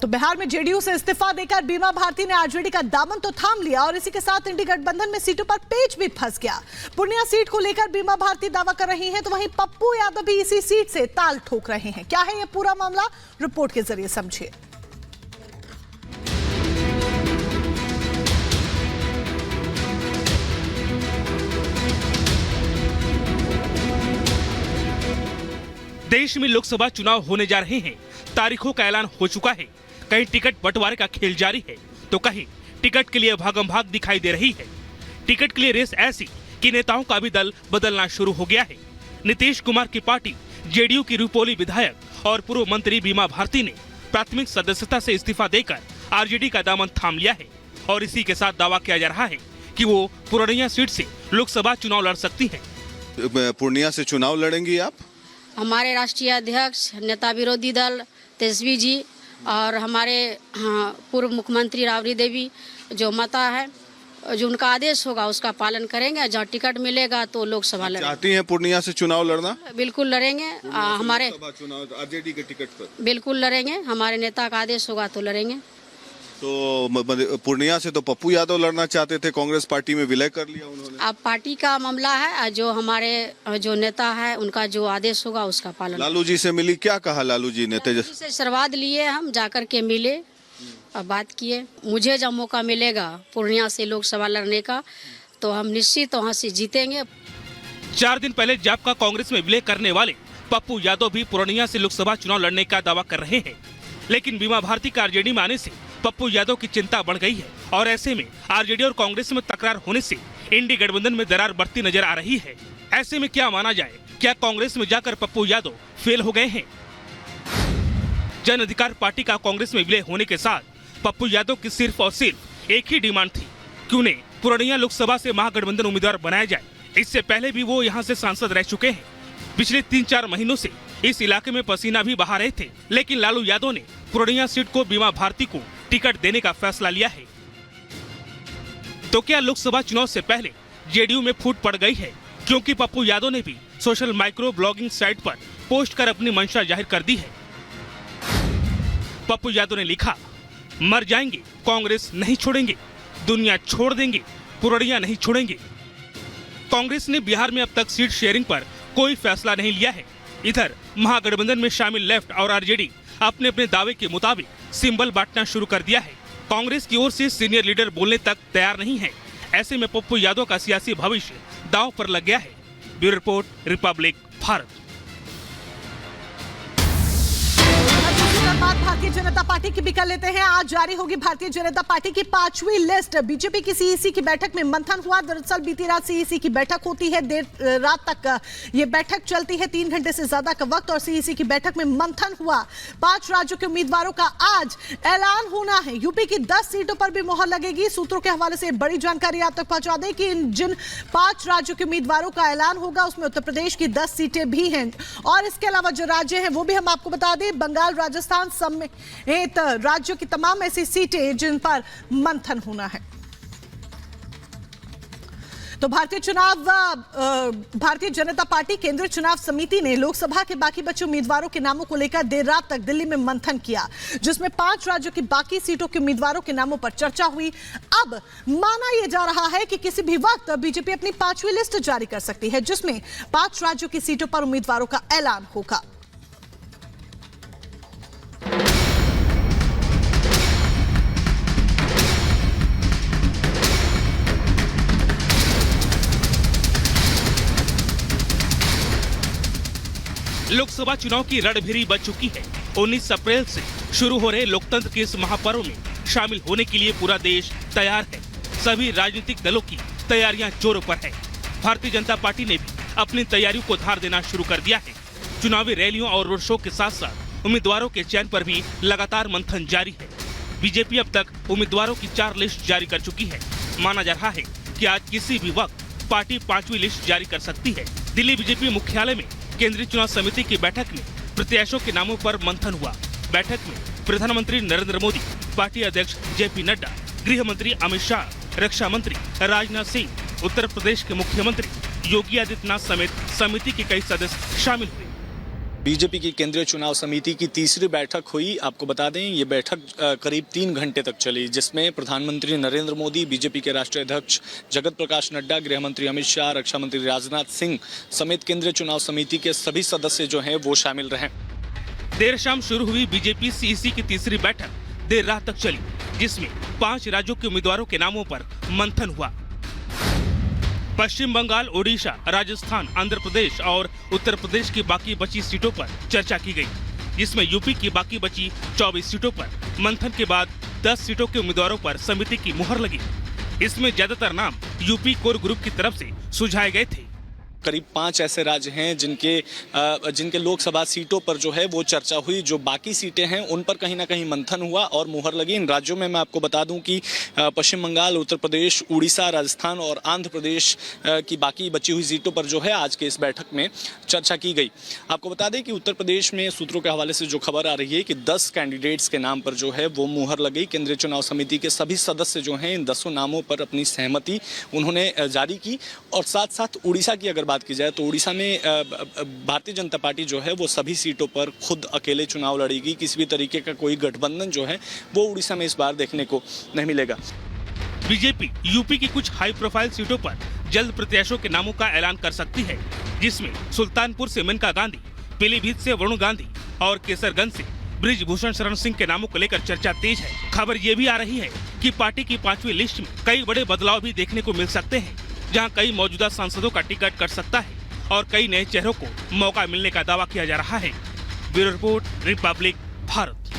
तो बिहार में जेडीयू से इस्तीफा देकर बीमा भारती ने आरजेडी का दामन तो थाम लिया और इसी के साथ इंडी गठबंधन में सीटों पर पेच भी फंस गया। पूर्णिया सीट को लेकर बीमा भारती दावा कर रही हैं, तो वहीं पप्पू यादव भी इसी सीट से ताल ठोक रहे हैं। क्या है ये पूरा मामला, रिपोर्ट के जरिए समझिए। देश में लोकसभा चुनाव होने जा रहे हैं, तारीखों का ऐलान हो चुका है। कहीं टिकट बंटवारे का खेल जारी है तो कहीं टिकट के लिए भागम भाग दिखाई दे रही है। टिकट के लिए रेस ऐसी कि नेताओं का भी दल बदलना शुरू हो गया है। नीतीश कुमार की पार्टी जेडीयू की रुपोली विधायक और पूर्व मंत्री बीमा भारती ने प्राथमिक सदस्यता से इस्तीफा देकर आरजेडी का दामन थाम लिया है और इसी के साथ दावा किया जा रहा है कि वो पूर्णिया सीट से लोकसभा चुनाव लड़ सकती है। पूर्णिया से चुनाव लड़ेंगी आप? हमारे राष्ट्रीय अध्यक्ष नेता विरोधी दल तेजस्वी जी और हमारे पूर्व मुख्यमंत्री राबड़ी देवी जो माता है, जो उनका आदेश होगा उसका पालन करेंगे। जहाँ टिकट मिलेगा तो लोकसभा लड़ेंगे। चाहती हैं पूर्णिया से चुनाव लड़ना? बिल्कुल लड़ेंगे। हमारे चुनाव आरजेडी के टिकट पर बिल्कुल लड़ेंगे। हमारे नेता का आदेश होगा तो लड़ेंगे। तो पूर्णिया से तो पप्पू यादव लड़ना चाहते थे, कांग्रेस पार्टी में विलय कर लिया उन्होंने। अब पार्टी का मामला है, जो हमारे जो नेता है उनका जो आदेश होगा उसका पालन। लालू जी से मिली, क्या कहा लालू जी ने? लालू जी से आशीर्वाद लिए, हम जाकर के मिले और बात किए। मुझे जब मौका मिलेगा पूर्णिया से लोकसभा लड़ने का तो हम निश्चित वहाँ से जीतेंगे। 4 दिन पहले जापका कांग्रेस में विलय करने वाले पप्पू यादव भी पूर्णिया से लोकसभा चुनाव लड़ने का दावा कर रहे हैं, लेकिन बीमा भारती का आरजेडी में आने से पप्पू यादव की चिंता बढ़ गई है और ऐसे में आरजेडी और कांग्रेस में तकरार होने से इंडी गठबंधन में दरार बढ़ती नजर आ रही है। ऐसे में क्या माना जाए, क्या कांग्रेस में जाकर पप्पू यादव फेल हो गए हैं? जन अधिकार पार्टी का कांग्रेस में विलय होने के साथ पप्पू यादव की सिर्फ और सिर्फ एक ही डिमांड थी कि उन्हें पूर्णिया लोकसभा से महागठबंधन उम्मीदवार बनाया जाए। इससे पहले भी वो यहाँ से सांसद रह चुके हैं। पिछले 3-4 महीनों से इस इलाके में पसीना भी बहा रहे थे, लेकिन लालू यादव ने पूर्णिया सीट को बीमा भारती को टिकट देने का फैसला लिया है। तो क्या लोकसभा चुनाव से पहले जेडीयू में फूट पड़ गई है? क्योंकि पप्पू यादव ने भी सोशल माइक्रो ब्लॉगिंग साइट पर पोस्ट कर अपनी मंशा जाहिर कर दी है। पप्पू यादव ने लिखा, मर जाएंगे कांग्रेस नहीं छोड़ेंगे, दुनिया छोड़ देंगे पूर्णिया नहीं छोड़ेंगे। कांग्रेस ने बिहार में अब तक सीट शेयरिंग पर कोई फैसला नहीं लिया है। इधर महागठबंधन में शामिल लेफ्ट और आरजेडी अपने अपने दावे के मुताबिक सिंबल बांटना शुरू कर दिया है। कांग्रेस की ओर से सीनियर लीडर बोलने तक तैयार नहीं है। ऐसे में पप्पू यादव का सियासी भविष्य दांव पर लग गया है। Bureau report, Republic Bharat. बात भारतीय जनता पार्टी की भी कर लेते हैं। आज जारी होगी भारतीय जनता पार्टी की 5वीं लिस्ट। बीजेपी की सीईसी की बैठक में मंथन हुआ। दरअसल बीती रात सीईसी की बैठक होती है, देर रात तक ये बैठक चलती है, 3 घंटे से ज्यादा का वक्त, और सीईसी की बैठक में मंथन हुआ। 5 राज्यों के उम्मीदवारों का आज ऐलान होना है। यूपी की 10 सीटों पर भी मोहर लगेगी। सूत्रों के हवाले से बड़ी जानकारी आप तक पहुंचा दें कि जिन 5 राज्यों के उम्मीदवारों का ऐलान होगा उसमें उत्तर प्रदेश की 10 सीटें भी हैं, और इसके अलावा जो राज्य हैं वो भी हम आपको बता दें, बंगाल, राजस्थान समेत राज्यों की तमाम ऐसी सीटें जिन पर मंथन होना है। तो भारतीय जनता पार्टी केंद्रीय चुनाव समिति ने लोकसभा के बाकी बचे उम्मीदवारों के नामों को लेकर देर रात तक दिल्ली में मंथन किया, जिसमें 5 राज्यों की बाकी सीटों के उम्मीदवारों के नामों पर चर्चा हुई। अब माना यह जा रहा है कि किसी भी वक्त बीजेपी अपनी 5वीं लिस्ट जारी कर सकती है, जिसमें 5 राज्यों की सीटों पर उम्मीदवारों का ऐलान होगा। लोकसभा चुनाव की रणभेरी बच चुकी है। 19 अप्रैल से शुरू हो रहे लोकतंत्र के इस महापर्व में शामिल होने के लिए पूरा देश तैयार है। सभी राजनीतिक दलों की तैयारियां जोरों पर है। भारतीय जनता पार्टी ने भी अपनी तैयारियों को धार देना शुरू कर दिया है। चुनावी रैलियों और रोड शो के साथ साथ उम्मीदवारों के चयन पर भी लगातार मंथन जारी है। बीजेपी अब तक उम्मीदवारों की 4 लिस्ट जारी कर चुकी है। माना जा रहा है कि आज किसी भी वक्त पार्टी 5वीं लिस्ट जारी कर सकती है। दिल्ली बीजेपी मुख्यालय में केंद्रीय चुनाव समिति की बैठक में प्रत्याशियों के नामों पर मंथन हुआ। बैठक में प्रधानमंत्री नरेंद्र मोदी, पार्टी अध्यक्ष जेपी नड्डा, गृह मंत्री अमित शाह, रक्षा मंत्री राजनाथ सिंह, उत्तर प्रदेश के मुख्यमंत्री योगी आदित्यनाथ समेत समिति के कई सदस्य शामिल हुए। बीजेपी की केंद्रीय चुनाव समिति की तीसरी बैठक हुई। आपको बता दें ये बैठक करीब 3 घंटे तक चली, जिसमें प्रधानमंत्री नरेंद्र मोदी, बीजेपी के राष्ट्रीय अध्यक्ष जगत प्रकाश नड्डा, गृह मंत्री अमित शाह, रक्षा मंत्री राजनाथ सिंह समेत केंद्रीय चुनाव समिति के सभी सदस्य जो हैं वो शामिल रहे। देर शाम शुरू हुई बीजेपी सीईसी की तीसरी बैठक देर रात तक चली, जिसमें 5 राज्यों के उम्मीदवारों के नामों पर मंथन हुआ। पश्चिम बंगाल, ओडिशा, राजस्थान, आंध्र प्रदेश और उत्तर प्रदेश की बाकी बची सीटों पर चर्चा की गई, जिसमें यूपी की बाकी बची 24 सीटों पर मंथन के बाद 10 सीटों के उम्मीदवारों पर समिति की मुहर लगी। इसमें ज्यादातर नाम यूपी कोर ग्रुप की तरफ से सुझाए गए थे। करीब 5 ऐसे राज्य हैं जिनके लोकसभा सीटों पर जो है वो चर्चा हुई। जो बाकी सीटें हैं उन पर कहीं ना कहीं मंथन हुआ और मुहर लगी। इन राज्यों में मैं आपको बता दूं कि पश्चिम बंगाल, उत्तर प्रदेश, उड़ीसा, राजस्थान और आंध्र प्रदेश की बाकी बची हुई सीटों पर जो है आज के इस बैठक में चर्चा की गई। आपको बता दें कि उत्तर प्रदेश में सूत्रों के हवाले से जो खबर आ रही है कि 10 कैंडिडेट्स के नाम पर जो है वो मुहर लगी। केंद्रीय चुनाव समिति के सभी सदस्य जो हैं इन 10 नामों पर अपनी सहमति उन्होंने जारी की। और साथ साथ उड़ीसा की अगर बात की जाए तो उड़ीसा में भारतीय जनता पार्टी जो है वो सभी सीटों पर खुद अकेले चुनाव लड़ेगी। किसी भी तरीके का कोई गठबंधन जो है वो उड़ीसा में इस बार देखने को नहीं मिलेगा। बीजेपी यूपी की कुछ हाई प्रोफाइल सीटों पर जल्द प्रत्याशियों के नामों का ऐलान कर सकती है, जिसमें सुल्तानपुर से मेनका गांधी, पीलीभीत से वरुण गांधी और केसरगंज से बृजभूषण शरण सिंह के नामों को लेकर चर्चा तेज है। खबर ये भी आ रही है कि पार्टी की 5वीं लिस्ट में कई बड़े बदलाव भी देखने को मिल सकते हैं, जहां कई मौजूदा सांसदों का टिकट कट सकता है और कई नए चेहरों को मौका मिलने का दावा किया जा रहा है। Bureau report, Republic Bharat.